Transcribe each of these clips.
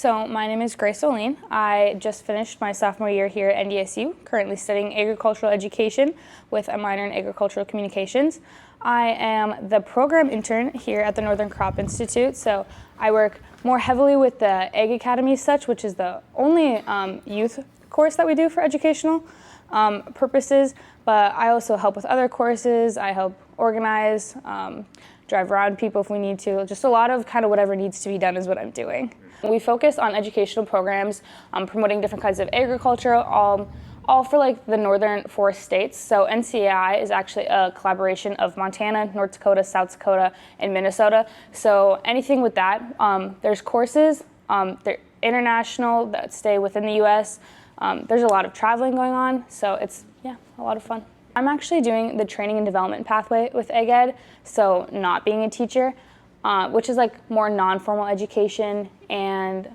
So my name is Grace Olin. I just finished my sophomore year here at NDSU, currently studying agricultural education with a minor in agricultural communications. I am the program intern here at the Northern Crop Institute, so I work more heavily with the Egg Academy such, which is the only youth course that we do for educational purposes, but I also help with other courses. I help organize, drive around people if we need to. Just a lot of kind of whatever needs to be done is what I'm doing. We focus on educational programs, promoting different kinds of agriculture, all for like the northern forest states. So NCAI is actually a collaboration of Montana, North Dakota, South Dakota, and Minnesota. So anything with that, there's courses, they're international that stay within the US. There's a lot of traveling going on, so it's, yeah, a lot of fun. I'm actually doing the training and development pathway with Egg Ed, so not being a teacher, which is like more non-formal education. And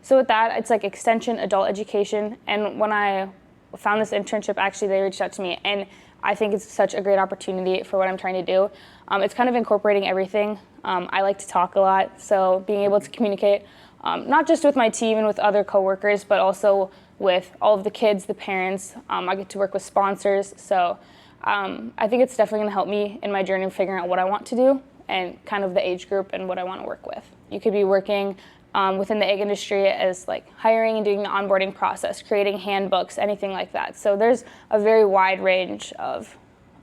so with that, it's like extension adult education. And when I found this internship, actually they reached out to me, and I think it's such a great opportunity for what I'm trying to do. It's kind of incorporating everything. I like to talk a lot, so being able to communicate, not just with my team and with other coworkers, but also with all of the kids, the parents. I get to work with sponsors, so I think it's definitely going to help me in my journey of figuring out what I want to do and kind of the age group and what I want to work with. You could be working within the egg industry as like hiring and doing the onboarding process, creating handbooks, anything like that. So there's a very wide range of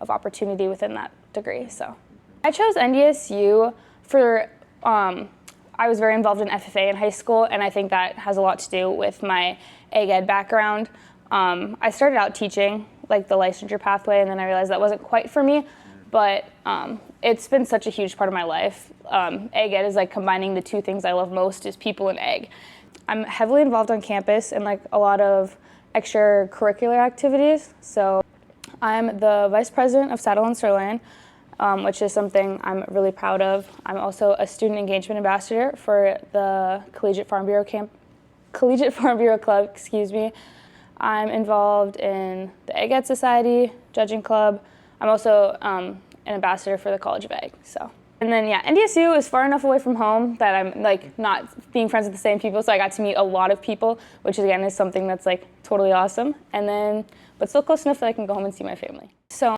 opportunity within that degree. So I chose NDSU for, I was very involved in FFA in high school, and I think that has a lot to do with my egg ed background. I started out teaching like the licensure pathway, and then I realized that wasn't quite for me, but it's been such a huge part of my life. Egg ed is like combining the two things I love most, is people and egg. I'm heavily involved on campus in like a lot of extracurricular activities. So I'm the vice president of Saddle and Sirloin, which is something I'm really proud of. I'm also a student engagement ambassador for the Collegiate Farm Bureau Club, excuse me. I'm involved in the Egg Ed Society, Judging Club. I'm also an ambassador for the College of Egg. So, and then yeah, NDSU is far enough away from home that I'm like not being friends with the same people, so I got to meet a lot of people, which again is something that's like totally awesome. And then, but still close enough that I can go home and see my family. So